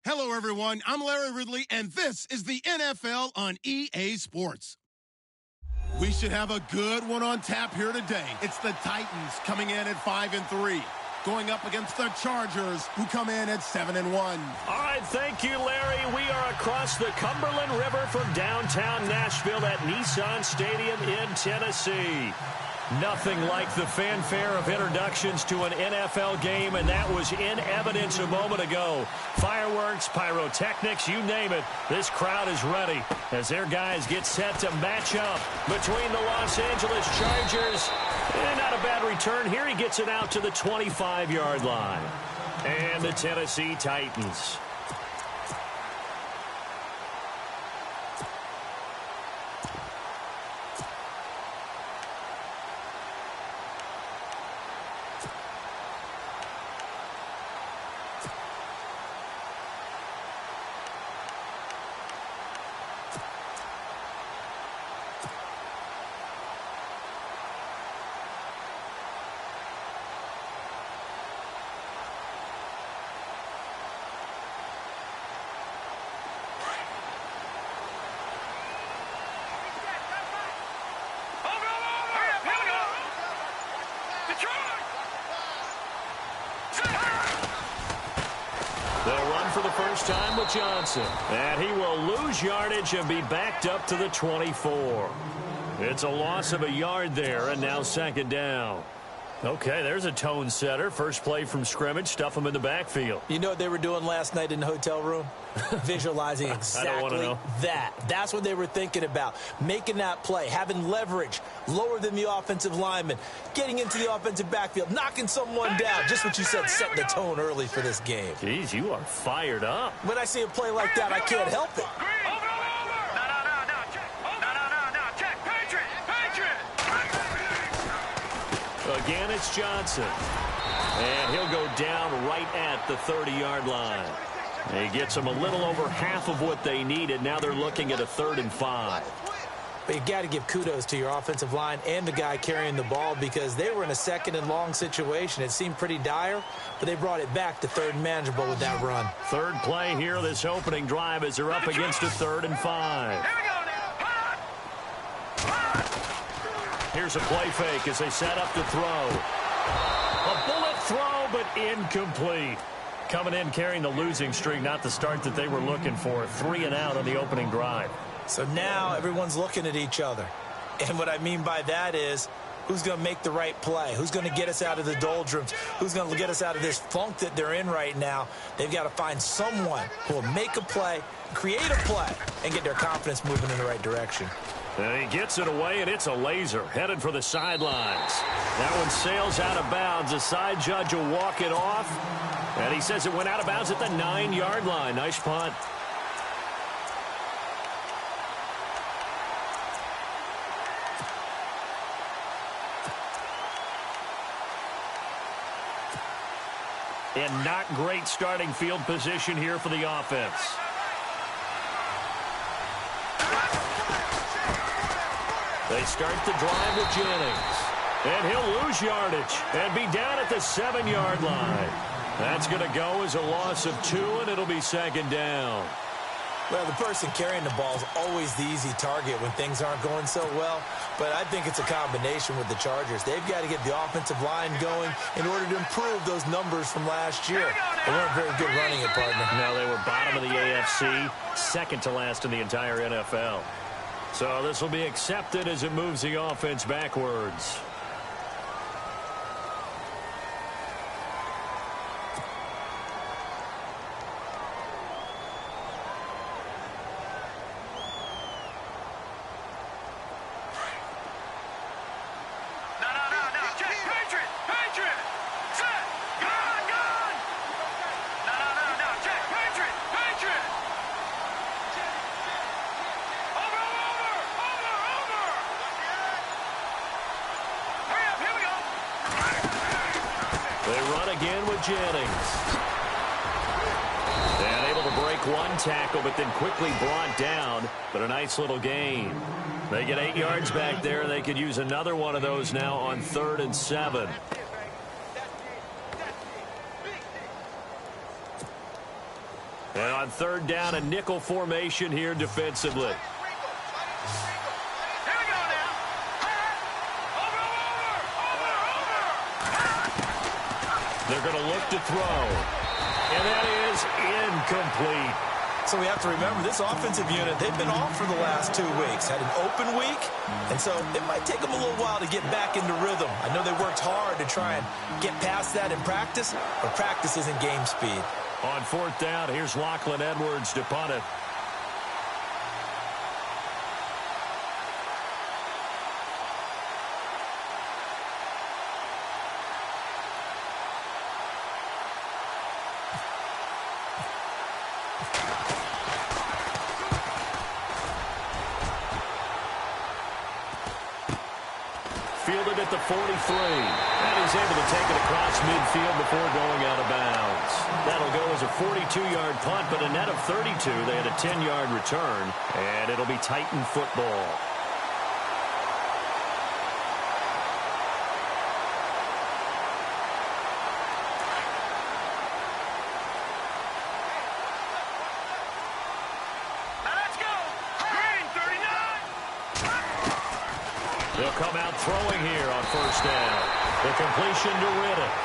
Hello, everyone. I'm Larry Ridley, and this is the NFL on EA Sports. We should have a good one on tap here today. It's the Titans coming in at 5-3, going up against the Chargers, who come in at 7-1. All right, thank you, Larry. We are across the Cumberland River from downtown Nashville at Nissan Stadium in Tennessee. Nothing like the fanfare of introductions to an NFL game, and that was in evidence a moment ago. Fireworks, pyrotechnics, you name it. This crowd is ready as their guys get set to match up between the Los Angeles Chargers. And not a bad return here. He gets it out to the 25-yard line. And the Tennessee Titans. They'll run for the first time with Johnson. And he will lose yardage and be backed up to the 24. It's a loss of a yard there, and now second down. Okay, there's a tone setter. First play from scrimmage, stuff him in the backfield. You know what they were doing last night in the hotel room? Visualizing exactly that. That's what they were thinking about. Making that play, having leverage, lower than the offensive lineman, getting into the offensive backfield, knocking someone down. Just what you said, setting the tone early for this game. Jeez, you are fired up. When I see a play like that, I can't help it. Again, it's Johnson. And he'll go down right at the 30-yard line. He gets them a little over half of what they needed. Now they're looking at a 3rd and 5. But you got to give kudos to your offensive line and the guy carrying the ball because they were in a 2nd and long situation. It seemed pretty dire, but they brought it back to 3rd and manageable with that run. Third play here, this opening drive, as they're up against a 3rd and 5. Here's a play fake as they set up to throw. A bullet throw, but incomplete. Coming in carrying the losing streak, not the start that they were looking for. 3 and out on the opening drive. So now everyone's looking at each other. And what I mean by that is, who's going to make the right play? Who's going to get us out of the doldrums? Who's going to get us out of this funk that they're in right now? They've got to find someone who will make a play, create a play, and get their confidence moving in the right direction. And he gets it away, and it's a laser headed for the sidelines. That one sails out of bounds. The side judge will walk it off. And he says it went out of bounds at the 9-yard line. Nice punt. And not great starting field position here for the offense. They start the drive with Jennings. And he'll lose yardage and be down at the 7-yard line. That's going to go as a loss of 2, and it'll be second down. Well, the person carrying the ball is always the easy target when things aren't going so well. But I think it's a combination with the Chargers. They've got to get the offensive line going in order to improve those numbers from last year. They weren't very good running it, partner. No, they were bottom of the AFC, second to last in the entire NFL. So this will be accepted as it moves the offense backwards. Jennings. And able to break one tackle, but then quickly brought down. But a nice little gain. They get 8 yards back there. They could use another one of those now on 3rd and 7. And on third down, a nickel formation here defensively. They're going to look to throw. And that is incomplete. So we have to remember this offensive unit, they've been off for the last 2 weeks. Had an open week, and so it might take them a little while to get back into rhythm. I know they worked hard to try and get past that in practice, but practice isn't game speed. On fourth down, here's Lachlan Edwards to punt it. Fielded at the 43. And he's able to take it across midfield before going out of bounds. That'll go as a 42-yard punt, but a net of 32. They had a 10-yard return, and it'll be Titan football. They'll come out throwing here on first down. The completion to Riddick.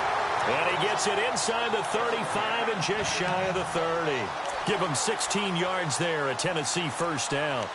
And he gets it inside the 35 and just shy of the 30. Give him 16 yards there, a Tennessee first down.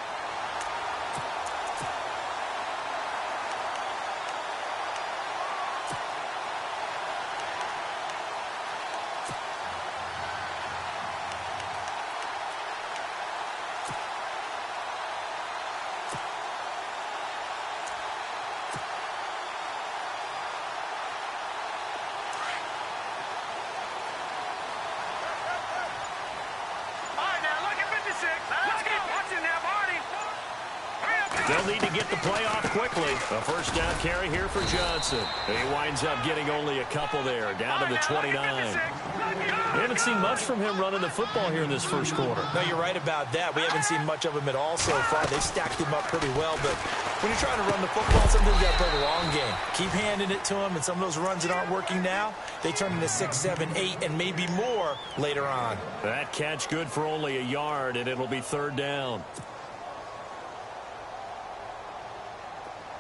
They'll need to get the play off quickly. A first down carry here for Johnson. He winds up getting only a couple there, down to the 29. We haven't seen much from him running the football here in this first quarter. No, you're right about that. We haven't seen much of him at all so far. They've stacked him up pretty well, but when you're trying to run the football, sometimes you got to play the long game. Keep handing it to him, and some of those runs that aren't working now, they turn into 6, 7, 8, and maybe more later on. That catch good for only a yard, and it'll be third down.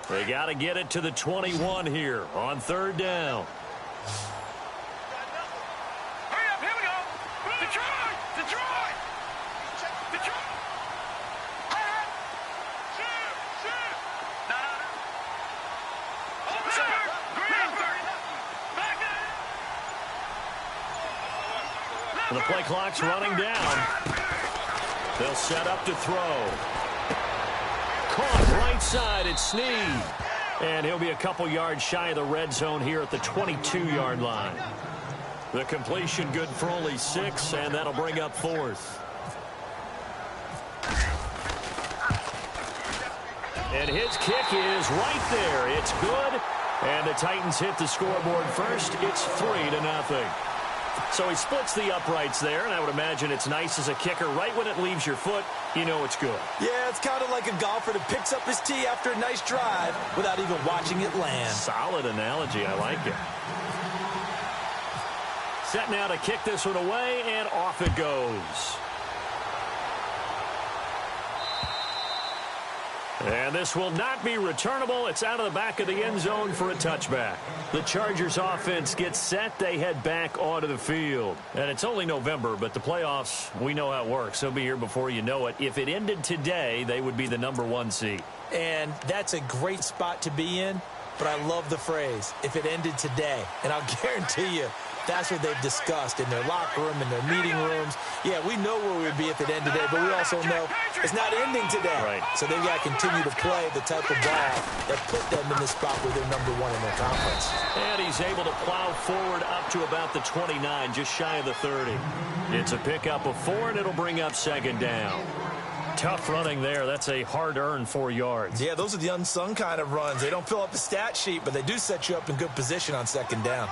They got to get it to the 21 here on third down. Hurry up, here we go. Detroit! Detroit! Detroit! Shoot! Over there! Green! Back up! The play clock's running down. They'll set up to throw. Caught right side, it's Snead. And he'll be a couple yards shy of the red zone here at the 22-yard line. The completion good for only 6, and that'll bring up fourth. And his kick is right there. It's good. And the Titans hit the scoreboard first. It's 3-0. So he splits the uprights there, and I would imagine it's nice as a kicker. Right when it leaves your foot, you know it's good. Yeah, it's kind of like a golfer that picks up his tee after a nice drive without even watching it land. Solid analogy. I like it. Set now to kick this one away, and off it goes. And this will not be returnable. It's out of the back of the end zone for a touchback. The Chargers offense gets set. They head back onto the field. And it's only November, but the playoffs, we know how it works. They'll be here before you know it. If it ended today, they would be the #1 seed. And that's a great spot to be in, but I love the phrase, if it ended today. And I'll guarantee you, that's what they've discussed in their locker room, in their meeting rooms. Yeah, we know where we would be if it ended today, but we also know it's not ending today. Right. So they've got to continue to play the type of ball that put them in the spot where they're #1 in their conference. And he's able to plow forward up to about the 29, just shy of the 30. It's a pickup of 4, and it'll bring up second down. Tough running there. That's a hard-earned 4 yards. Yeah, those are the unsung kind of runs. They don't fill up the stat sheet, but they do set you up in good position on second down.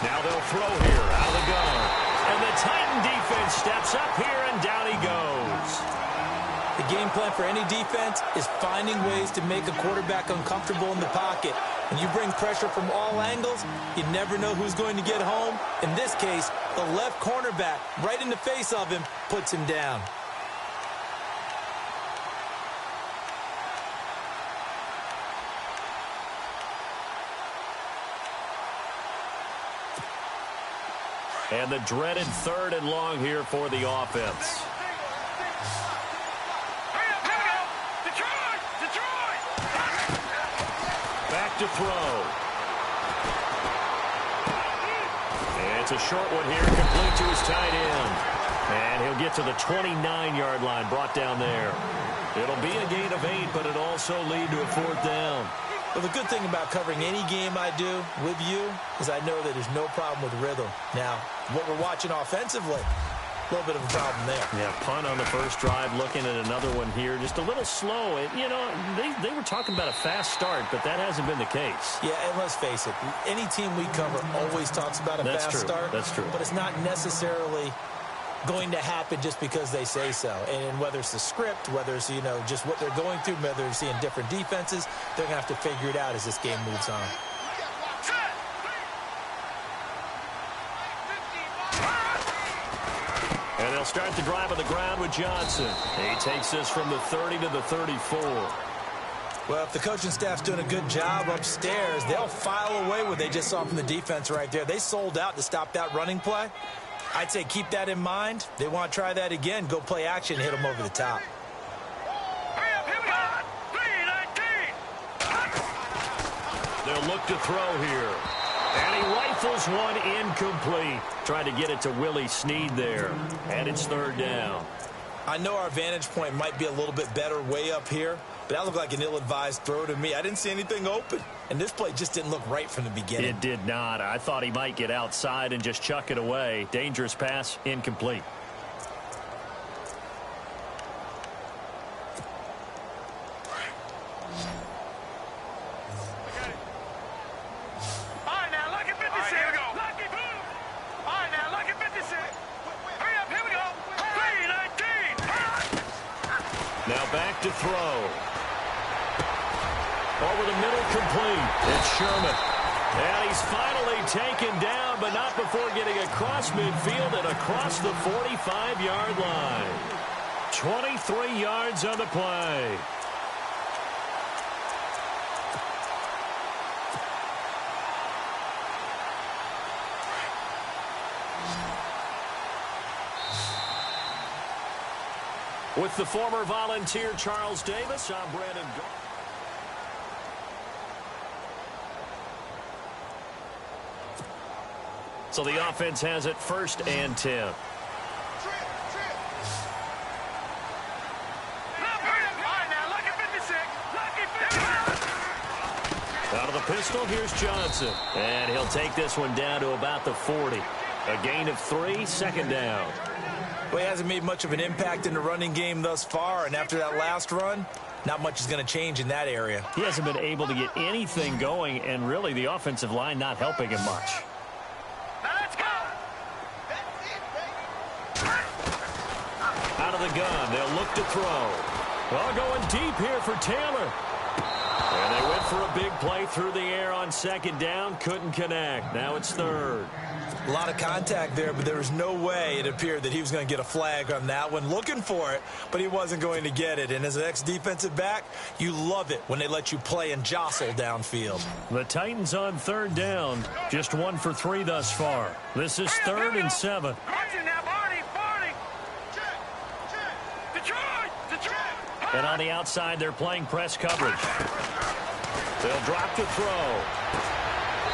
Now they'll throw here out of the gun. And the Titan defense steps up here, and down he goes. The game plan for any defense is finding ways to make a quarterback uncomfortable in the pocket. When you bring pressure from all angles, you never know who's going to get home. In this case, the left cornerback, right in the face of him, puts him down. And the dreaded 3rd and long here for the offense. Back to throw. And it's a short one here, complete to his tight end. And he'll get to the 29-yard line, brought down there. It'll be a gain of 8, but it'll also lead to a 4th down. Well, the good thing about covering any game I do with you is I know that there's no problem with rhythm. Now, what we're watching offensively, a little bit of a problem there. Yeah, punt on the first drive, looking at another one here. Just a little slow. And, you know, they were talking about a fast start, but that hasn't been the case. Yeah, and let's face it, any team we cover always talks about a fast start. That's true. But it's not necessarily going to happen just because they say so. And whether it's the script, whether it's, you know, just what they're going through, whether they're seeing different defenses, they're going to have to figure it out as this game moves on. And they'll start the drive on the ground with Johnson. He takes this from the 30 to the 34. Well, if the coaching staff's doing a good job upstairs, they'll file away what they just saw from the defense right there. They sold out to stop that running play. I'd say keep that in mind. They want to try that again. Go play action, hit them over the top. They'll look to throw here. And he rifles one incomplete. Trying to get it to Willie Snead there. And it's 3rd down. I know our vantage point might be a little bit better way up here, but that looked like an ill-advised throw to me. I didn't see anything open. And this play just didn't look right from the beginning. It did not. I thought he might get outside and just chuck it away. Dangerous pass, incomplete. Now back to throw. Over the middle, complete. It's Sherman. And he's finally taken down, but not before getting across midfield and across the 45-yard line. 23 yards on the play. With the former Volunteer Charles Davis, I'm Brandon Gar. So the offense has it 1st and 10. Out of the pistol, here's Johnson. And he'll take this one down to about the 40. A gain of 3, 2nd down. Well, he hasn't made much of an impact in the running game thus far, and after that last run, not much is going to change in that area. He hasn't been able to get anything going, and really the offensive line not helping him much. Out of the gun, they'll look to throw. Well, going deep here for Taylor. And they went for a big play through the air on 2nd down, couldn't connect. Now it's 3rd. A lot of contact there, but there was no way it appeared that he was going to get a flag on that one. Looking for it, but he wasn't going to get it. And as an ex-defensive back, you love it when they let you play and jostle downfield. The Titans on 3rd down. Just 1 for 3 thus far. This is 3rd and 7. And on the outside, they're playing press coverage. They'll drop the throw.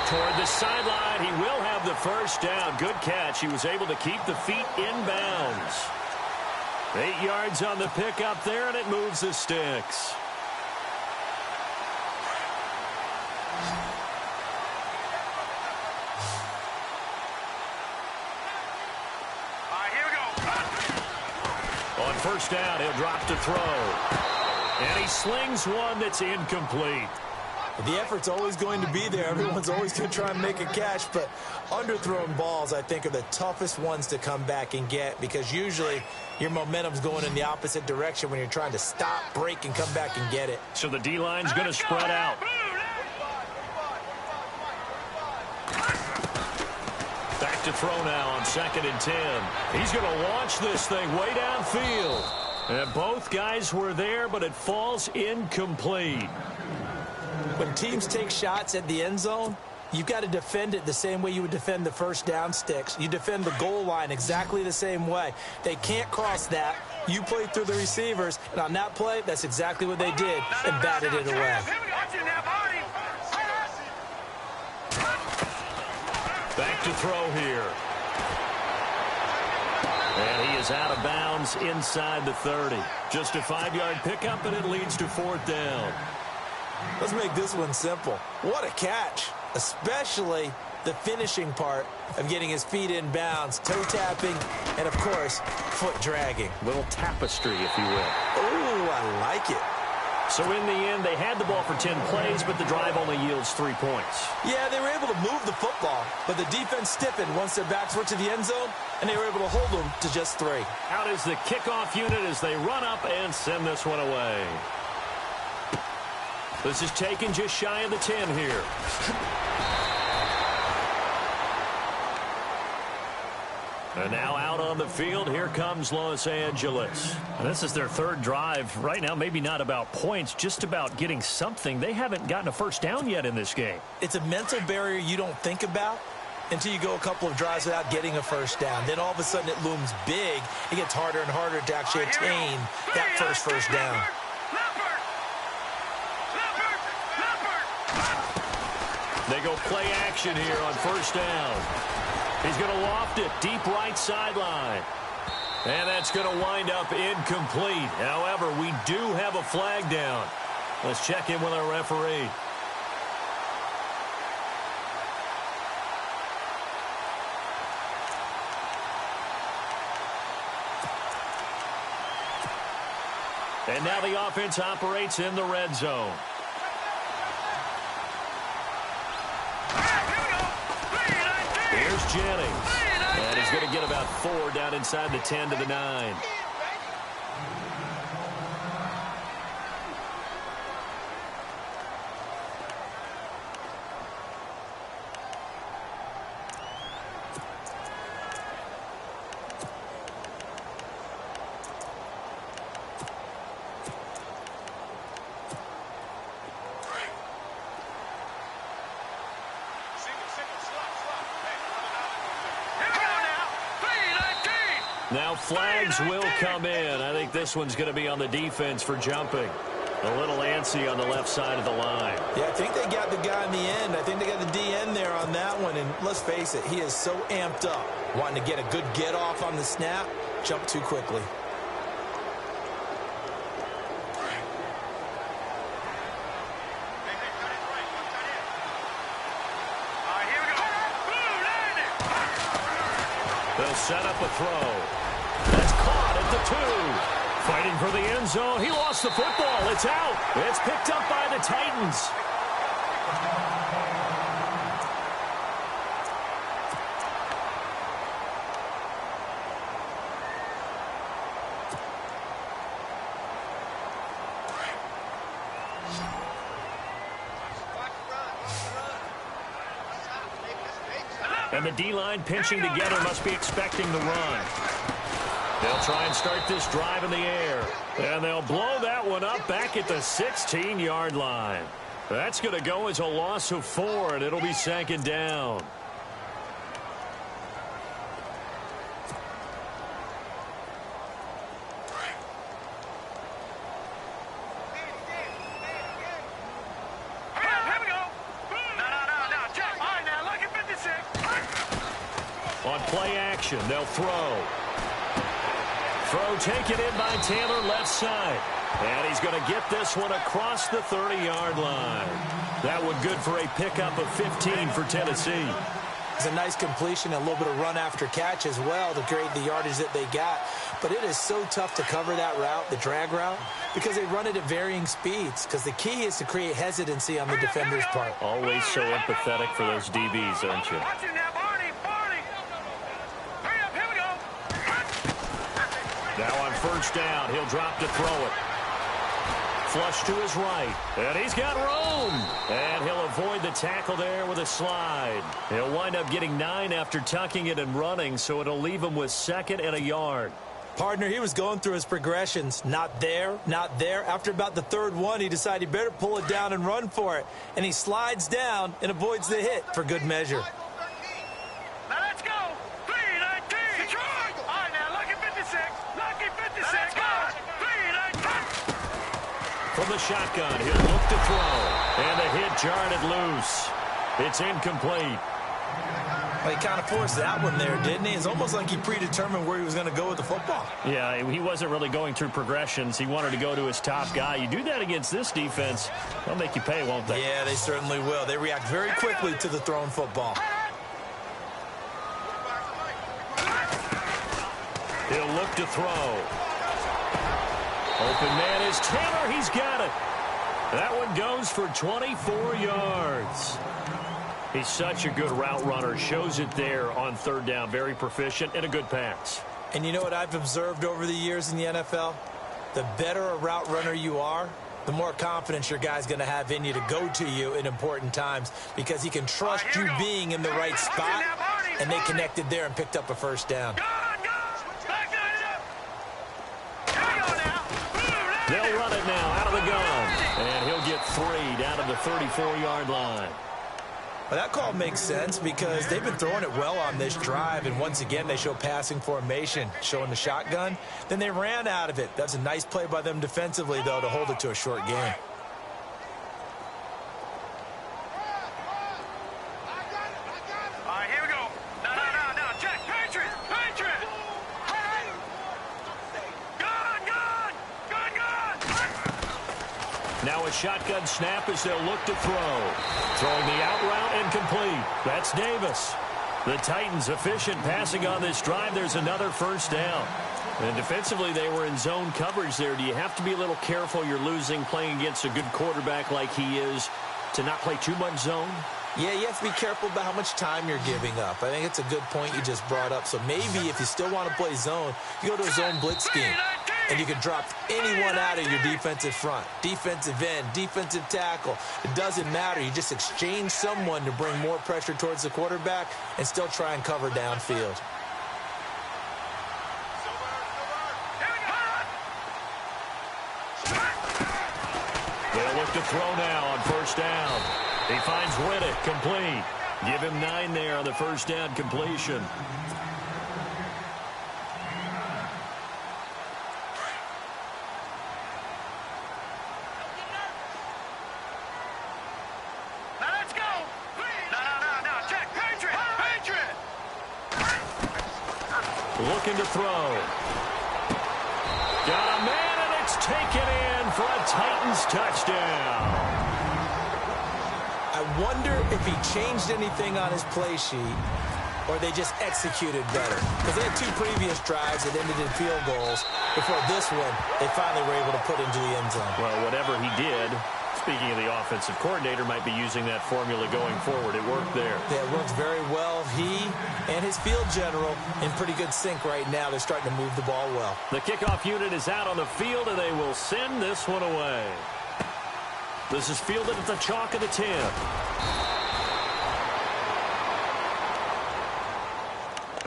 Toward the sideline, he will have the 1st down. Good catch. He was able to keep the feet in bounds. 8 yards on the pickup there, and it moves the sticks. On 1st down, he'll drop to throw. And he slings one that's incomplete. The effort's always going to be there. Everyone's always going to try and make a catch, but underthrown balls, I think, are the toughest ones to come back and get because usually your momentum's going in the opposite direction when you're trying to stop, break, and come back and get it. So the D-line's going to spread out. to throw now on 2nd and 10. He's going to launch this thing way downfield. And both guys were there, but it falls incomplete. When teams take shots at the end zone, you've got to defend it the same way you would defend the first down sticks. You defend the goal line exactly the same way. They can't cross that. You play through the receivers, and on that play, that's exactly what they did and batted it away. Back to throw here. And he is out of bounds inside the 30. Just a 5-yard pickup, and it leads to 4th down. Let's make this one simple. What a catch, especially the finishing part of getting his feet in bounds, toe tapping, and, of course, foot dragging. Little tapestry, if you will. Oh, I like it. So in the end, they had the ball for 10 plays, but the drive only yields 3 points. Yeah, they were able to move the football, but the defense stiffened once their backs were to the end zone, and they were able to hold them to just 3. Out is the kickoff unit as they run up and send this one away. This is taken just shy of the 10 here. And now out on the field, here comes Los Angeles. And this is their 3rd drive. Right now, maybe not about points, just about getting something. They haven't gotten a first down yet in this game. It's a mental barrier you don't think about until you go a couple of drives without getting a first down. Then all of a sudden it looms big. It gets harder and harder to actually attain that first down. They go play action here on 1st down. He's going to loft it deep right sideline. And that's going to wind up incomplete. However, we do have a flag down. Let's check in with our referee. And now the offense operates in the red zone. Here's Jennings. And he's going to get about 4 down inside the 10 to the 9. Now flags will come in. I think this one's going to be on the defense for jumping. A little antsy on the left side of the line. Yeah, I think they got the guy in the end. I think they got the DN there on that one. And let's face it, he is so amped up, wanting to get a good get off on the snap, jump too quickly. They'll set up a throw. That's caught at the 2. Fighting for the end zone. He lost the football. It's out. It's picked up by the Titans. And the D-line pinching together must be expecting the run. They'll try and start this drive in the air. And they'll blow that one up back at the 16-yard line. That's going to go as a loss of 4, and it'll be 2nd down. On play action, they'll throw. Throw taken in by Taylor left side. And he's going to get this one across the 30-yard line. That one good for a pickup of 15 for Tennessee. It's a nice completion, a little bit of run after catch as well to create the yardage that they got. But it is so tough to cover that route, the drag route, because they run it at varying speeds. Because the key is to create hesitancy on the defender's part. Always so empathetic for those DBs, aren't you? Now on 1st down, he'll drop to throw it. Flush to his right. And he's got room. And he'll avoid the tackle there with a slide. He'll wind up getting 9 after tucking it and running, so it'll leave him with 2nd and a yard. Partner, he was going through his progressions. Not there, not there. After about the 3rd one, he decided he better pull it down and run for it. And he slides down and avoids the hit for good measure. Now let's go. 3-19. Detroit. All right, now, lucky 56. Lucky 56. Go. 3-19. From the shotgun, he'll look to throw. And the hit jarred it loose. It's incomplete. Well, he kind of forced that one there, didn't he? It's almost like he predetermined where he was going to go with the football. Yeah, he wasn't really going through progressions. He wanted to go to his top guy. You do that against this defense, they'll make you pay, won't they? Yeah, they certainly will. They react very quickly to the thrown football. He'll look to throw. Open man is Taylor. He's got it. That one goes for 24 yards. He's such a good route runner. Shows it there on 3rd down. Very proficient and a good pass. And you know what I've observed over the years in the NFL? The better a route runner you are, the more confidence your guy's going to have in you to go to you in important times because he can trust you being in the right spot, and they connected there and picked up a 1st down. They'll run it now out of the gun, and he'll get 3 down to the 34-yard line. Well, that call makes sense because they've been throwing it well on this drive, and once again they show passing formation, showing the shotgun. Then they ran out of it. That's a nice play by them defensively, though, to hold it to a short game. All right, here we go. No. Check. Patriot. Gun. Now a shotgun snap as they'll look to throw. Throwing the out route and complete. That's Davis. The Titans efficient passing on this drive. There's another 1st down. And defensively, they were in zone coverage there. Do you have to be a little careful? You're losing playing against a good quarterback like he is to not play too much zone? Yeah, you have to be careful about how much time you're giving up. I think it's a good point you just brought up. So maybe if you still want to play zone, you go to a zone blitz scheme. And you can drop anyone out of your defensive front, defensive end, defensive tackle. It doesn't matter. You just exchange someone to bring more pressure towards the quarterback and still try and cover downfield. They'll look to throw now on 1st down. He finds Riddick complete. Give him 9 there on the 1st down completion. Looking to throw. Got a man, and it's taken in for a Titans touchdown. I wonder if he changed anything on his play sheet or they just executed better. Because they had 2 previous drives that ended in field goals. Before this one, they finally were able to put into the end zone. Well, whatever he did, speaking of the offensive coordinator, might be using that formula going forward. It worked there. Yeah, it works very well. He and his field general in pretty good sync right now. They're starting to move the ball well. The kickoff unit is out on the field, and they will send this one away. This is fielded at the chalk of the 10.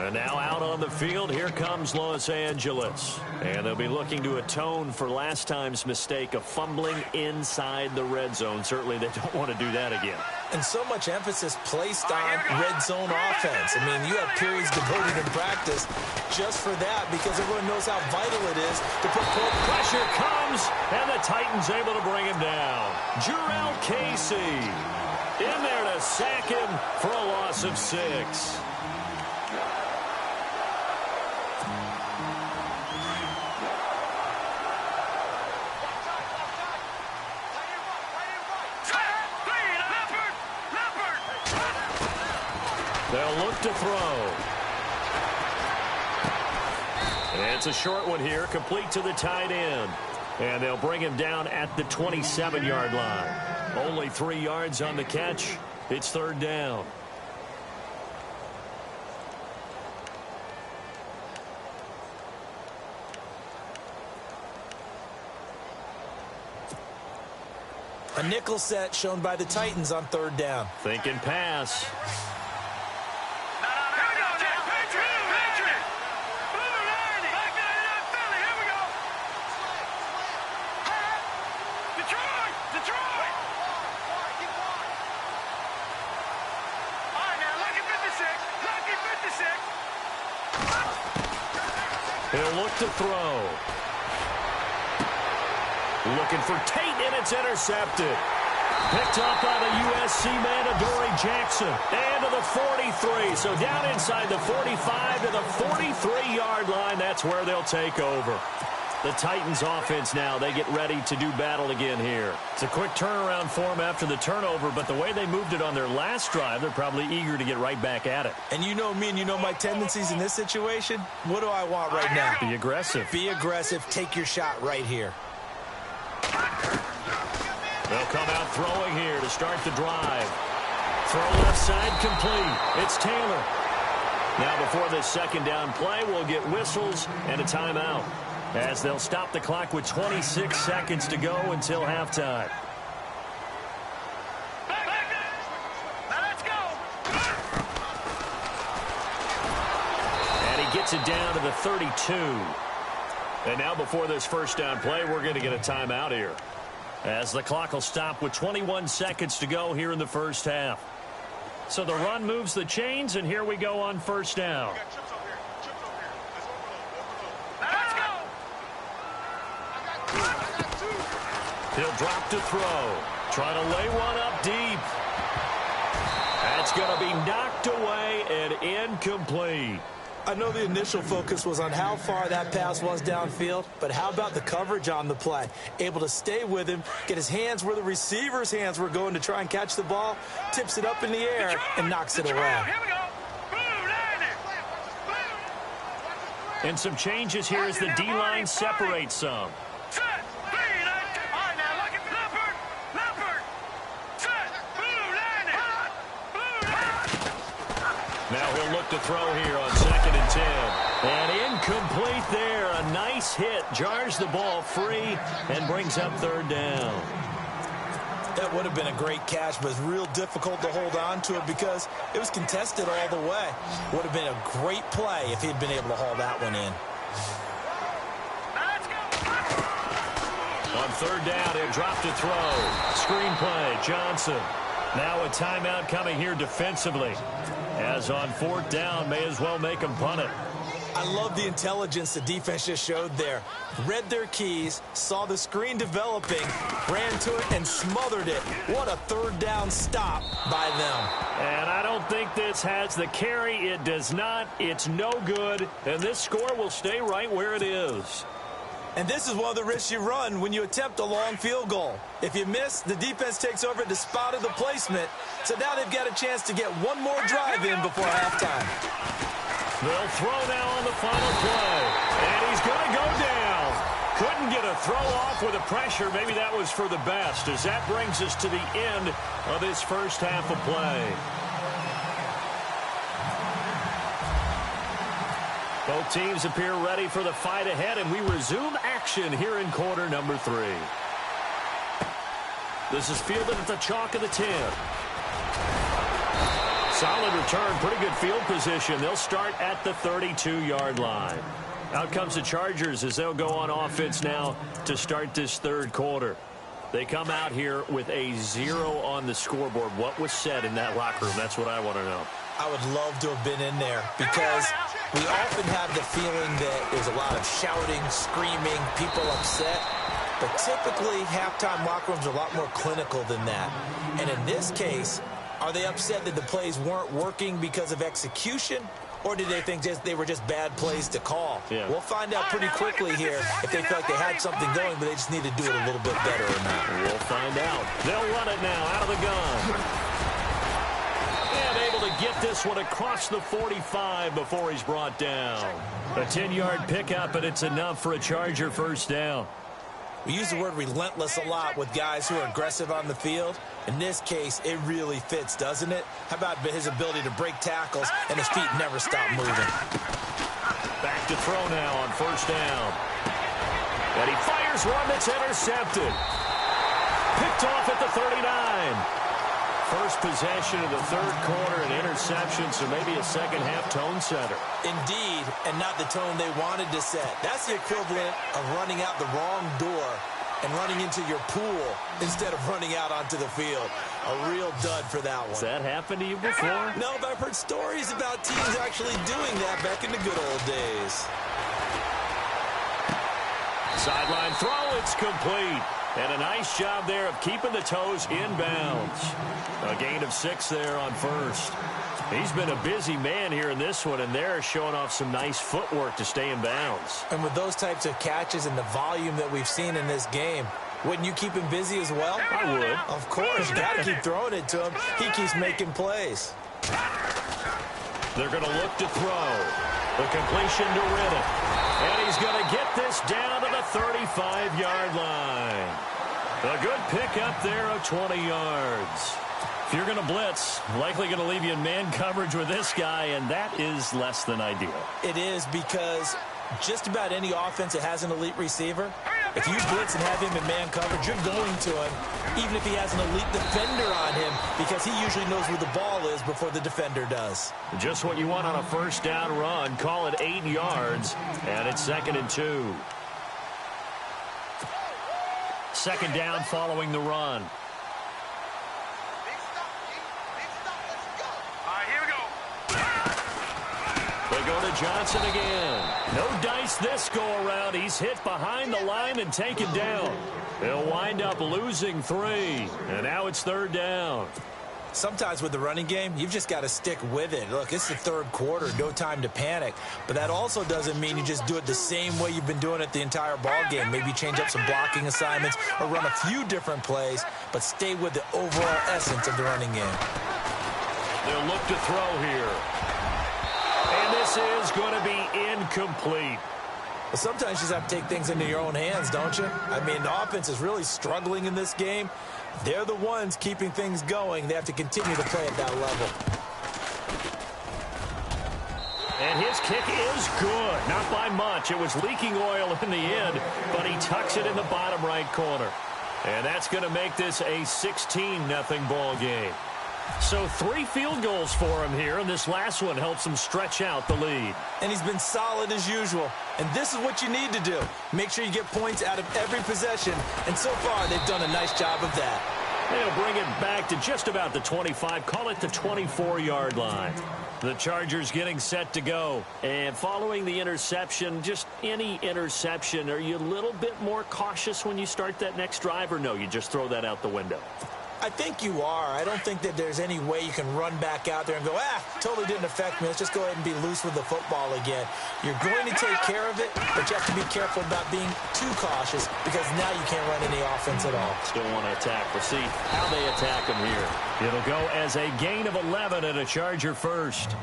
And now out on the field, here comes Los Angeles. And they'll be looking to atone for last time's mistake of fumbling inside the red zone. Certainly they don't want to do that again. And so much emphasis placed on red zone offense. I mean, you have periods devoted in practice just for that because everyone knows how vital it is to put pressure comes, and the Titans able to bring him down. Jurrell Casey in there to sack him for a loss of 6. They'll look to throw. And it's a short one here, complete to the tight end. And they'll bring him down at the 27-yard line. Only 3 yards on the catch. It's 3rd down. A nickel set shown by the Titans on 3rd down. Thinking pass. He'll look to throw. Looking for Tate, and it's intercepted. Picked up by the USC man, Adoree Jackson. And to the 43. So down inside the 45 to the 43-yard line. That's where they'll take over. The Titans offense now, they get ready to do battle again here. It's a quick turnaround for them after the turnover, but the way they moved it on their last drive, they're probably eager to get right back at it. And you know me and you know my tendencies in this situation. What do I want right now? Be aggressive. Be aggressive. Take your shot right here. They'll come out throwing here to start the drive. Throw left side complete. It's Taylor. Now before this 2nd down play, we'll get whistles and a timeout, as they'll stop the clock with 26 seconds to go until halftime. And he gets it down to the 32. And now before this 1st down play, we're going to get a timeout here, as the clock will stop with 21 seconds to go here in the 1st half. So the run moves the chains, and here we go on 1st down. He'll drop to throw. Trying to lay one up deep. That's going to be knocked away and incomplete. I know the initial focus was on how far that pass was downfield, but how about the coverage on the play? Able to stay with him, get his hands where the receiver's hands were going to try and catch the ball, tips it up in the air, and knocks it away. And some changes here as the D-line separates some. Now he'll look to throw here on 2nd and 10. And incomplete there. A nice hit. Jars the ball free and brings up 3rd down. That would have been a great catch, but it's real difficult to hold on to it because it was contested all the way. Would have been a great play if he'd been able to haul that one in. On 3rd down, he'll drop to throw. Screen play, Johnson. Now a timeout coming here defensively, as on 4th down, may as well make them punt it. I love the intelligence the defense just showed there. Read their keys, saw the screen developing, ran to it, and smothered it. What a 3rd down stop by them. And I don't think this has the carry. It does not. It's no good. And this score will stay right where it is. And this is one of the risks you run when you attempt a long field goal. If you miss, the defense takes over at the spot of the placement. So now they've got a chance to get one more drive in before halftime. They'll throw now on the final play. And he's going to go down. Couldn't get a throw off with the pressure. Maybe that was for the best, as that brings us to the end of this 1st half of play. Both teams appear ready for the fight ahead, and we resume action here in quarter number 3. This is fielded at the chalk of the 10. Solid return, pretty good field position. They'll start at the 32-yard line. Out comes the Chargers as they'll go on offense now to start this 3rd quarter. They come out here with a 0 on the scoreboard. What was said in that locker room? That's what I want to know. I would love to have been in there because we often have the feeling that there's a lot of shouting, screaming, people upset. But typically, halftime locker rooms are a lot more clinical than that. And in this case, are they upset that the plays weren't working because of execution? Or did they think they were just bad plays to call? Yeah. We'll find out pretty quickly here if they feel like they had something going, but they just need to do it a little bit better or not. We'll find out. They'll run it now out of the gun. And able to get this one across the 45 before he's brought down. A 10-yard pickup, and it's enough for a Charger 1st down. We use the word relentless a lot with guys who are aggressive on the field. In this case, it really fits, doesn't it? How about his ability to break tackles and his feet never stop moving? Back to throw now on 1st down. And he fires one that's intercepted. Picked off at the 39. First possession of the third quarter, an interception, so maybe a second-half tone setter. Indeed, and not the tone they wanted to set. That's the equivalent of running out the wrong door and running into your pool instead of running out onto the field. A real dud for that one. Has that happened to you before? No, but I've heard stories about teams actually doing that back in the good old days. Sideline throw, it's complete. And a nice job there of keeping the toes in bounds. A gain of 6 there on first. He's been a busy man here in this one, and they're showing off some nice footwork to stay in bounds. And with those types of catches and the volume that we've seen in this game, wouldn't you keep him busy as well? I would. Of course. You got to keep throwing it to him. He keeps making plays. They're going to look to throw. The completion to Riddick. And he's going to get this down to the 35-yard line. A good pickup there of 20 yards. If you're going to blitz, likely going to leave you in man coverage with this guy, and that is less than ideal. It is, because just about any offense that has an elite receiver, if you blitz and have him in man coverage, you're going to him, even if he has an elite defender on him, because he usually knows where the ball is before the defender does. Just what you want on a first down run. Call it 8 yards, and it's 2nd and 2. Second down following the run. They go to Johnson again. No dice this go-around. He's hit behind the line and taken down. He'll wind up losing 3. And now it's 3rd down. Sometimes with the running game, you've just got to stick with it. Look, it's the 3rd quarter, no time to panic. But that also doesn't mean you just do it the same way you've been doing it the entire ball game. Maybe change up some blocking assignments or run a few different plays, but stay with the overall essence of the running game. They'll look to throw here. And this is going to be incomplete. Well, sometimes you just have to take things into your own hands, don't you? I mean, the offense is really struggling in this game. They're the ones keeping things going. They have to continue to play at that level. And his kick is good. Not by much. It was leaking oil in the end, but he tucks it in the bottom right corner. And that's going to make this a 16-0 ball game. So 3 field goals for him here, and this last one helps him stretch out the lead. And he's been solid as usual. And this is what you need to do. Make sure you get points out of every possession. And so far, they've done a nice job of that. They'll bring it back to just about the 25. Call it the 24-yard line. The Chargers getting set to go. And following the interception, just any interception, are you a little bit more cautious when you start that next drive, or no, you just throw that out the window? I think you are. I don't think that there's any way you can run back out there and go, totally didn't affect me. Let's just go ahead and be loose with the football again. You're going to take care of it, but you have to be careful about being too cautious, because now you can't run any offense at all. Still want to attack. We'll see how they attack him here. It'll go as a gain of 11 and a Charger first.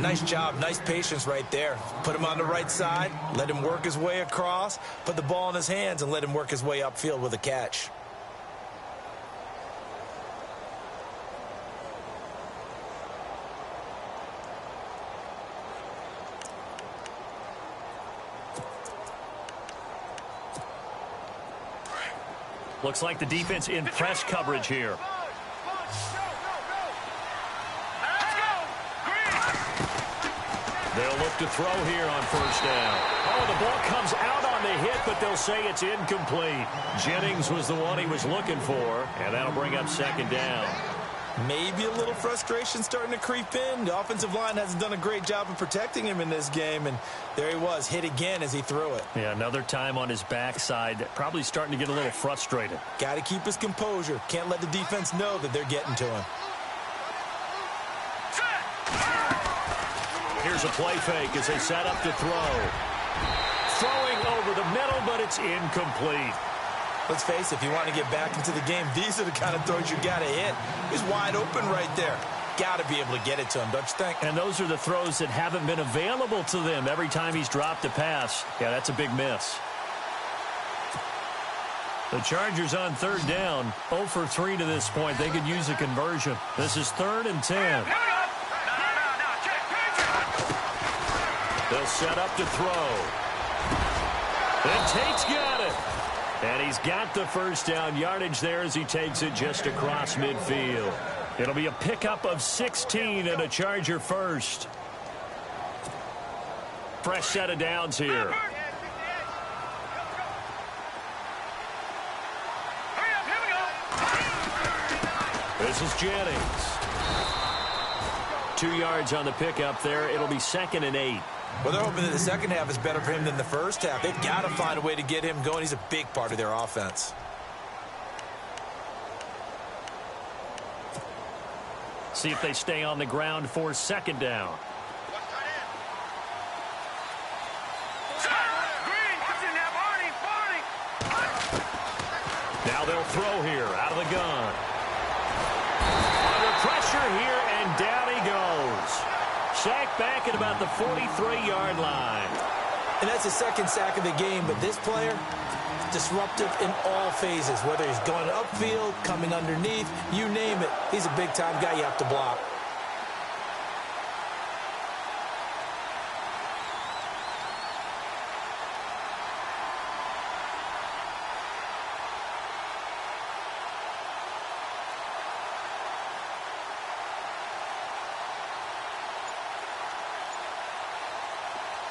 Nice job. Nice patience right there. Put him on the right side. Let him work his way across. Put the ball in his hands and let him work his way upfield with a catch. Looks like the defense in press coverage here. They'll look to throw here on first down. Oh, the ball comes out on the hit, but they'll say it's incomplete. Jennings was the one he was looking for, and that'll bring up 2nd down. Maybe a little frustration starting to creep in. The offensive line hasn't done a great job of protecting him in this game, and there he was, hit again as he threw it. Yeah, another time on his backside, probably starting to get a little frustrated. Got to keep his composure. Can't let the defense know that they're getting to him. Here's a play fake as they set up to throw. Throwing over the middle, but it's incomplete. Let's face it, if you want to get back into the game, these are the kind of throws you got to hit. He's wide open right there. Got to be able to get it to him, don't you think? And those are the throws that haven't been available to them every time he's dropped a pass. Yeah, that's a big miss. The Chargers on 3rd down, 0 for 3 to this point. They could use a conversion. This is 3rd and 10. They'll set up to throw. And Tate's got it. And he's got the first down yardage there as he takes it just across midfield. It'll be a pickup of 16 and a Charger first. Fresh set of downs here. This is Jennings. 2 yards on the pickup there. It'll be 2nd and 8. Well, they're hoping that the second half is better for him than the first half. They've got to find a way to get him going. He's a big part of their offense. See if they stay on the ground for 2nd down. Now they'll throw here out of the gun. Under pressure here, and down he goes. Sacked back at about the 43-yard line. And that's the second sack of the game, but this player, disruptive in all phases, whether he's going upfield, coming underneath, you name it. He's a big-time guy you have to block.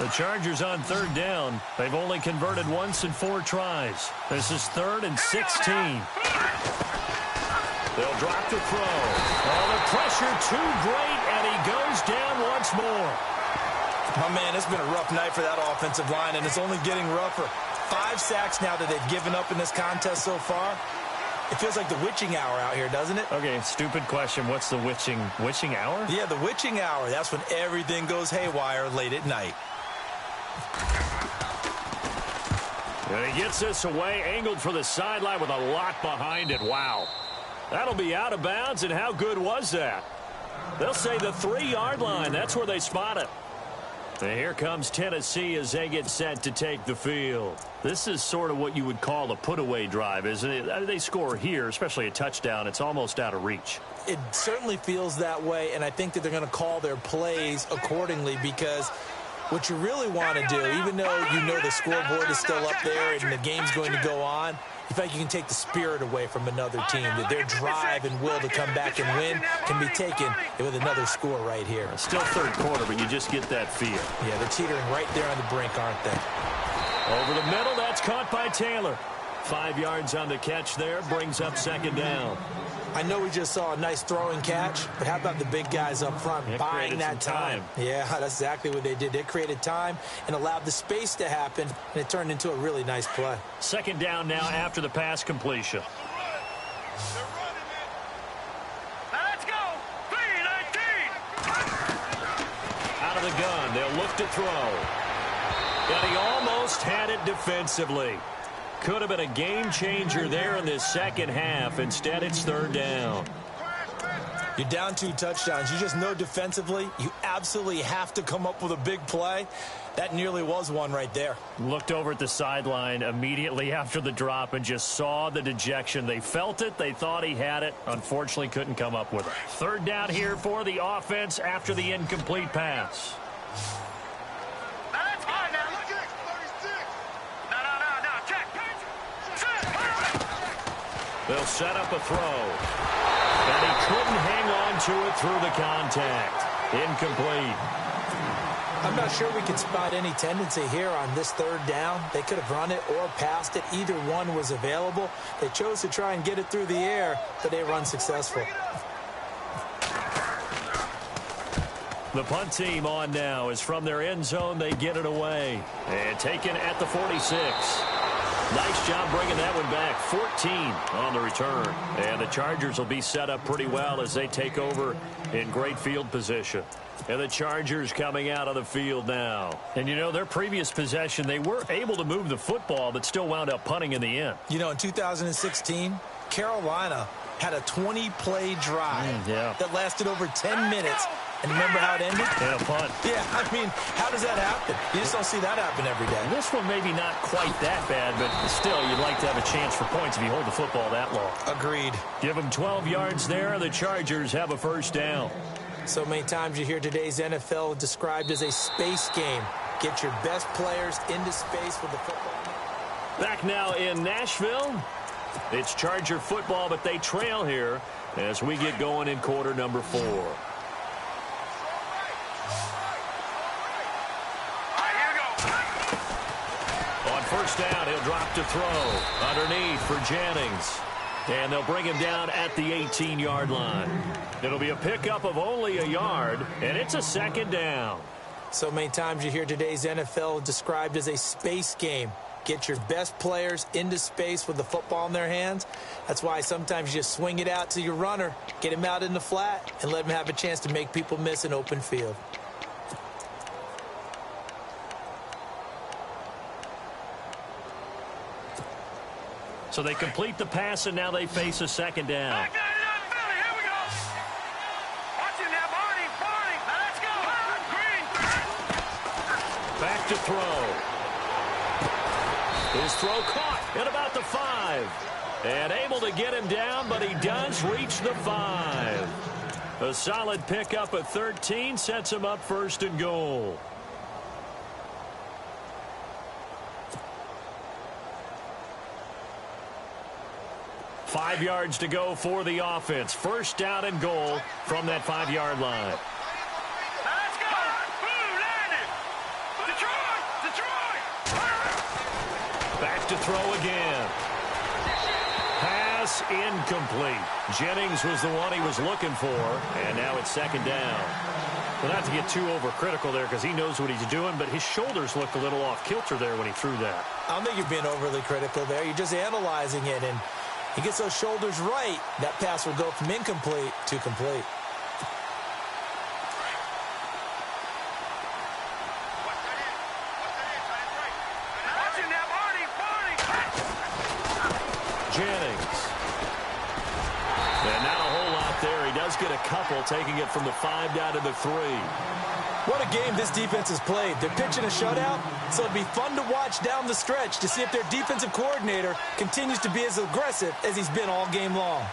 The Chargers on 3rd down. They've only converted once in 4 tries. This is 3rd and 16. They'll drop the throw. Oh, the pressure too great, and he goes down once more. My man, it's been a rough night for that offensive line, and it's only getting rougher. 5 sacks now that they've given up in this contest so far. It feels like the witching hour out here, doesn't it? Okay, stupid question. What's the witching hour? Yeah, the witching hour. That's when everything goes haywire late at night. And he gets this away, angled for the sideline with a lot behind it. Wow. That'll be out of bounds, and how good was that? They'll say the 3-yard line. That's where they spot it. And here comes Tennessee as they get set to take the field. This is sort of what you would call a put-away drive, isn't it? They score here, especially a touchdown. It's almost out of reach. It certainly feels that way, and I think that they're going to call their plays accordingly, because what you really want to do, even though you know the scoreboard is still up there and the game's going to go on, you feel like you can take the spirit away from another team, that their drive and will to come back and win can be taken with another score right here. Still 3rd quarter, but you just get that feel. Yeah, they're teetering right there on the brink, aren't they? Over the middle, that's caught by Taylor. 5 yards on the catch there, brings up 2nd down. I know we just saw a nice throwing catch, but how about the big guys up front buying that time? Yeah, that's exactly what they did. They created time and allowed the space to happen, and it turned into a really nice play. 2nd down now after the pass completion. Now let's go. 3-19. Out of the gun, they'll look to throw. And he almost had it defensively. Could have been a game changer there in this second half. Instead, it's 3rd down. You're down 2 touchdowns. You just know defensively you absolutely have to come up with a big play. That nearly was one right there. Looked over at the sideline immediately after the drop and just saw the dejection. They felt it. They thought he had it. Unfortunately, couldn't come up with it. 3rd down here for the offense after the incomplete pass. They'll set up a throw. And he couldn't hang on to it through the contact. Incomplete. I'm not sure we can spot any tendency here on this 3rd down. They could have run it or passed it. Either one was available. They chose to try and get it through the air, but they were unsuccessful. The punt team on now is from their end zone. They get it away. And taken at the 46. Nice job bringing that one back. 14 on the return. And the Chargers will be set up pretty well as they take over in great field position. And the Chargers coming out of the field now. And, you know, their previous possession, they were able to move the football, but still wound up punting in the end. You know, in 2016, Carolina had a 20-play drive that lasted over 10 minutes. And remember how it ended? Yeah, a punt. Yeah, I mean, how does that happen? You just don't see that happen every day. This one maybe not quite that bad, but still, you'd like to have a chance for points if you hold the football that long. Agreed. Give them 12 yards there. The Chargers have a 1st down. So many times you hear today's NFL described as a space game. Get your best players into space with the football. Back now in Nashville. It's Charger football, but they trail here as we get going in quarter number 4. On first down, he'll drop to throw. Underneath for Jennings. And they'll bring him down at the 18-yard line. It'll be a pickup of only a yard, and it's a second down. So many times you hear today's NFL described as a space game. Get your best players into space with the football in their hands. That's why sometimes you just swing it out to your runner, get him out in the flat, and let him have a chance to make people miss an open field. So they complete the pass, and now they face a second down. Back to throw. His throw caught at about the 5. And able to get him down, but he does reach the 5. A solid pickup at 13 sets him up first and goal. Five yards to go for the offense. First down and goal from that 5-yard line. Let's go! Boom, landed! Detroit! Back to throw again. Pass incomplete. Jennings was the one he was looking for, and now it's second down. Well, not to get too overcritical there because he knows what he's doing, but his shoulders looked a little off kilter there when he threw that. I don't think you're being overly critical there. You're just analyzing it, and he gets those shoulders right, that pass will go from incomplete to complete. Jennings. And not a whole lot there. He does get a couple, taking it from the 5 down to the 3. What a game this defense has played. They're pitching a shutout, so it'll be fun to watch down the stretch to see if their defensive coordinator continues to be as aggressive as he's been all game long.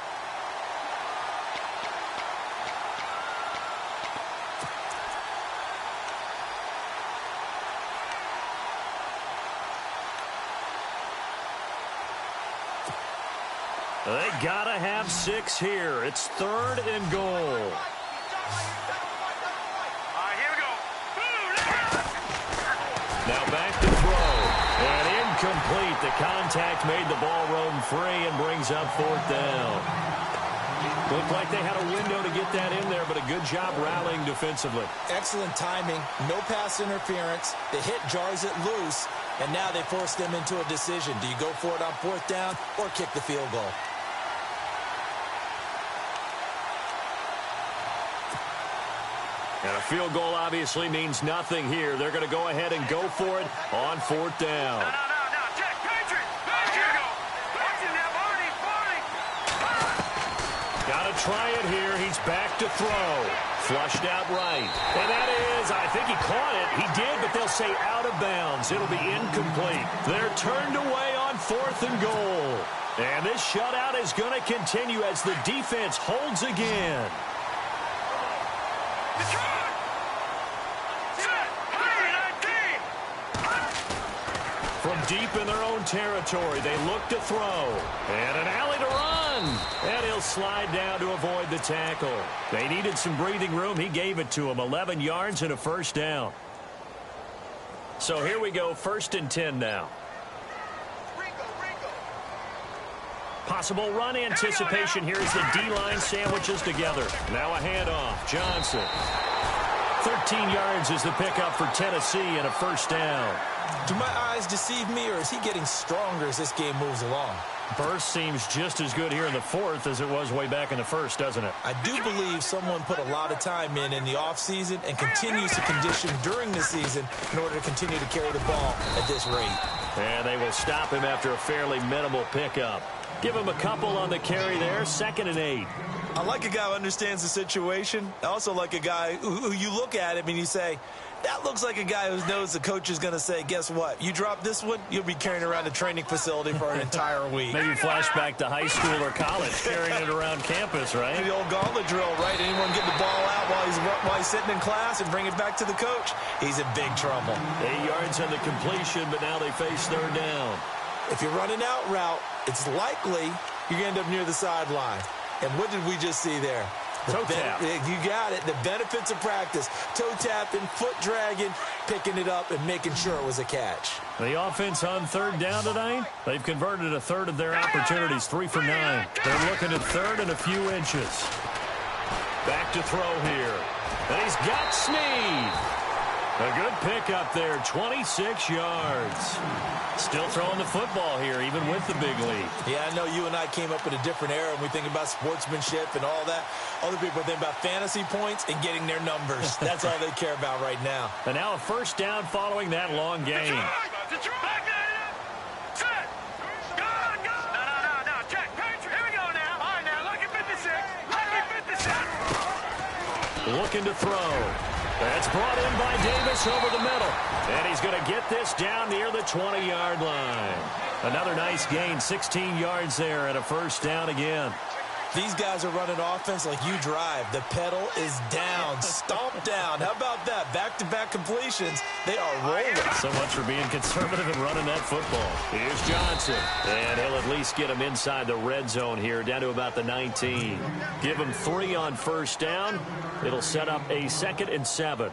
They gotta have 6 here. It's third and goal. Now back to throw. And incomplete. The contact made the ball roam free and brings up fourth down. Looked like they had a window to get that in there, but a good job rallying defensively. Excellent timing. No pass interference. The hit jars it loose, and now they force them into a decision. Do you go for it on fourth down or kick the field goal? And a field goal obviously means nothing here. They're going to go ahead and go for it on fourth down. No. Check, Patriot. Here you go. Watching that, Barney. Got to try it here. He's back to throw. Flushed out right. And that is, I think he caught it. He did, but they'll say out of bounds. It'll be incomplete. They're turned away on fourth and goal. And this shutout is going to continue as the defense holds again. From deep in their own territory, they look to throw. And an alley to run. And he'll slide down to avoid the tackle. They needed some breathing room. He gave it to him. 11 yards and a first down. So here we go, first and 10 now. Possible run anticipation here as the D-line sandwiches together. Now a handoff. Johnson. 13 yards is the pickup for Tennessee and a first down. Do my eyes deceive me, or is he getting stronger as this game moves along? Burst seems just as good here in the fourth as it was way back in the first, doesn't it? I do believe someone put a lot of time in the offseason and continues to condition during the season in order to continue to carry the ball at this rate. And they will stop him after a fairly minimal pickup. Give him a couple on the carry there, 2nd and 8. I like a guy who understands the situation. I also like a guy who you look at him and you say, that looks like a guy who knows the coach is going to say, guess what? You drop this one, you'll be carrying around a training facility for an entire week. Maybe flashback to high school or college, carrying it around campus, right? The old gauntlet drill, right? Anyone get the ball out while he's sitting in class and bring it back to the coach? He's in big trouble. 8 yards on the completion, but now they face third down. If you're running out route, it's likely you're going to end up near the sideline. And what did we just see there? Toe tap. You got it. The benefits of practice. Toe tapping, foot dragging, picking it up, and making sure it was a catch. The offense on third down tonight, they've converted a third of their opportunities, 3 for 9. They're looking at third and a few inches. Back to throw here. And he's got Snead. A good pickup there, 26 yards. Still throwing the football here, even with the big lead. Yeah, I know you and I came up in a different era, and we think about sportsmanship and all that. Other people think about fantasy points and getting their numbers. That's all they care about right now. And now a first down following that long gain. Looking to throw. That's brought in by Davis over the middle. And he's going to get this down near the 20-yard line. Another nice gain, 16 yards there, and a first down again. These guys are running offense like you drive. The pedal is down, stomp down. How about that? Back-to-back completions. They are rolling. So much for being conservative and running that football. Here's Johnson. And he'll at least get him inside the red zone here, down to about the 19. Give him 3 on first down. It'll set up a 2nd and 7.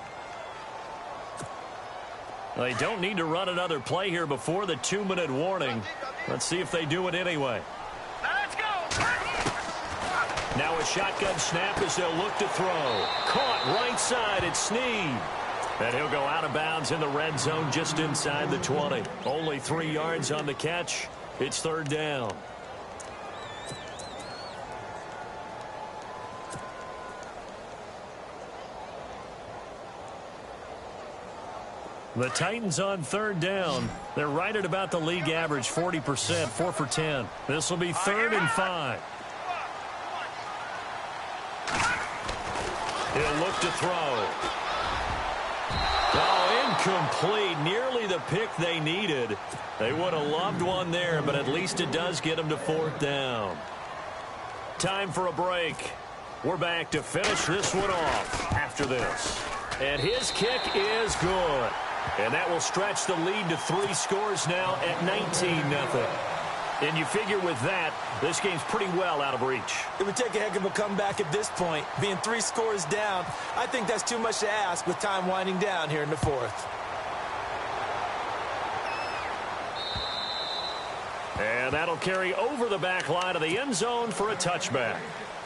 They don't need to run another play here before the 2-minute warning. Let's see if they do it anyway. Now a shotgun snap as they'll look to throw. Caught right side, it's Snead. And he'll go out of bounds in the red zone just inside the 20. Only 3 yards on the catch. It's third down. The Titans on third down. They're right at about the league average, 40%, 4 for 10. This will be 3rd and 5. He'll look to throw. Oh, incomplete. Nearly the pick they needed. They would have loved one there, but at least it does get them to 4th down. Time for a break. We're back to finish this one off after this. And his kick is good. And that will stretch the lead to 3 scores now at 19-0. And you figure with that, this game's pretty well out of reach. It would take a heck of a comeback at this point. Being 3 scores down, I think that's too much to ask with time winding down here in the 4th. And that'll carry over the back line of the end zone for a touchback.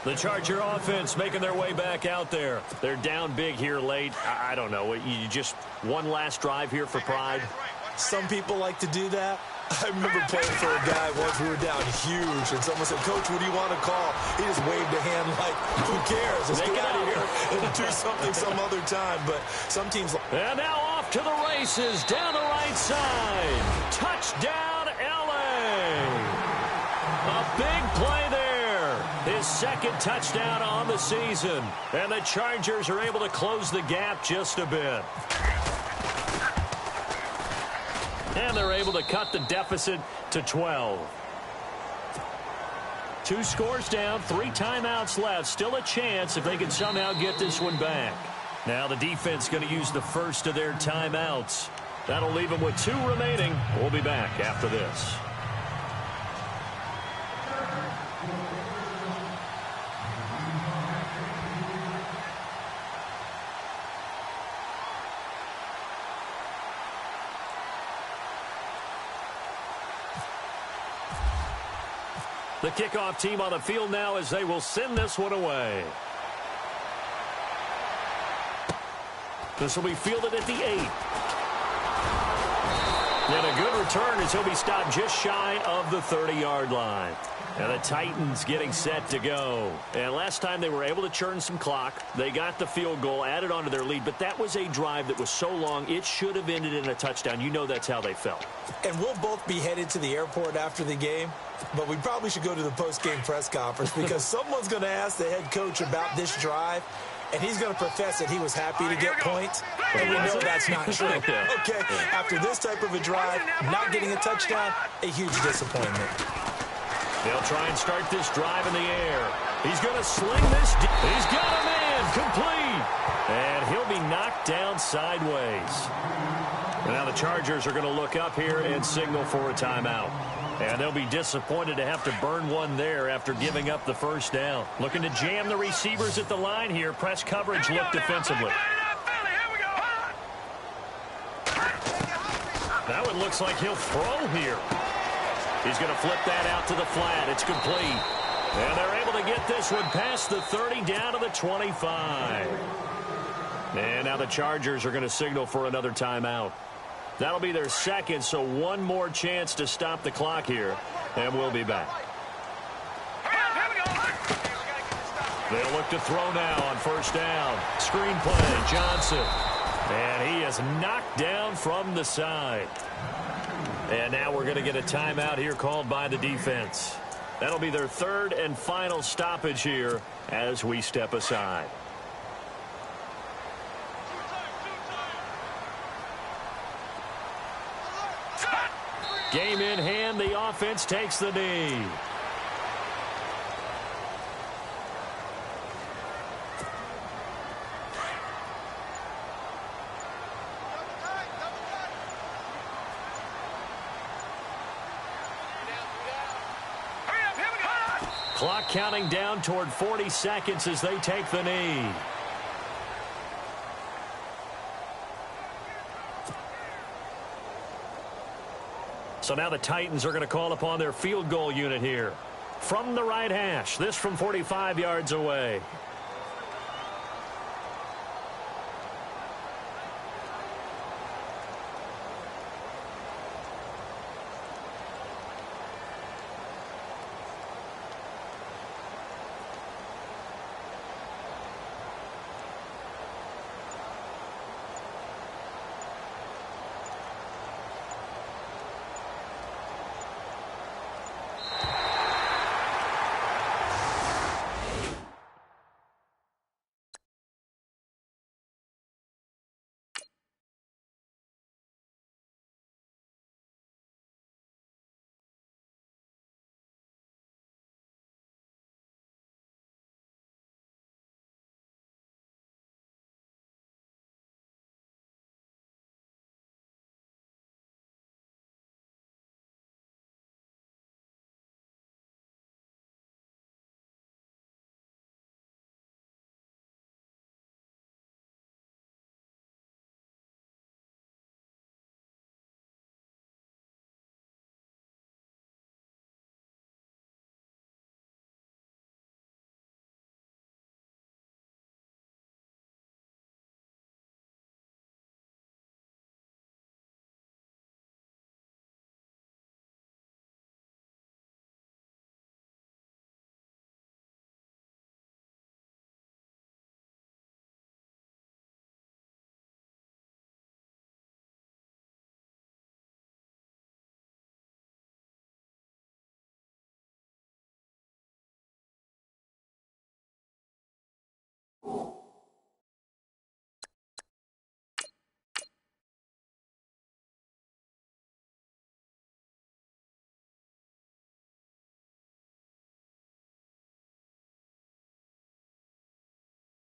The Charger offense making their way back out there. They're down big here late. I don't know. You just one last drive here for pride? Some people like to do that. I remember playing for a guy once. We were down huge, and someone said, "Coach, what do you want to call?" He just waved a hand like, "Who cares? Let's get out of here and do something some other time." But some teams... And now off to the races down the right side. Touchdown, L.A. A big play there. His 2nd touchdown on the season. And the Chargers are able to close the gap just a bit. And they're able to cut the deficit to 12. 2 scores down, 3 timeouts left. Still a chance if they can somehow get this one back. Now the defense going to use the first of their timeouts. That'll leave them with 2 remaining. We'll be back after this. The kickoff team on the field now as they will send this one away. This will be fielded at the 8. And a good return as he'll be stopped just shy of the 30-yard line. And the Titans getting set to go. And last time they were able to churn some clock. They got the field goal, added on to their lead. But that was a drive that was so long, it should have ended in a touchdown. You know that's how they felt. And we'll both be headed to the airport after the game. But we probably should go to the post-game press conference because someone's going to ask the head coach about this drive. And he's going to profess that he was happy to get points. And we know that's not true. Okay, after this type of a drive, not getting a touchdown, a huge disappointment. They'll try and start this drive in the air. He's going to sling this. He's got a man complete. And he'll be knocked down sideways. Now the Chargers are going to look up here and signal for a timeout. And they'll be disappointed to have to burn one there after giving up the first down. Looking to jam the receivers at the line here. Press coverage look defensively. Now it looks like he'll throw here. He's going to flip that out to the flat. It's complete. And they're able to get this one past the 30 down to the 25. And now the Chargers are going to signal for another timeout. That'll be their second, so one more chance to stop the clock here. And we'll be back. They'll look to throw now on first down. Screen play, Johnson. And he is knocked down from the side. And now we're going to get a timeout here called by the defense. That'll be their third and final stoppage here as we step aside. Game in hand, the offense takes the knee. Clock counting down toward 40 seconds as they take the knee. So now the Titans are going to call upon their field goal unit here. From the right hash, this from 45 yards away.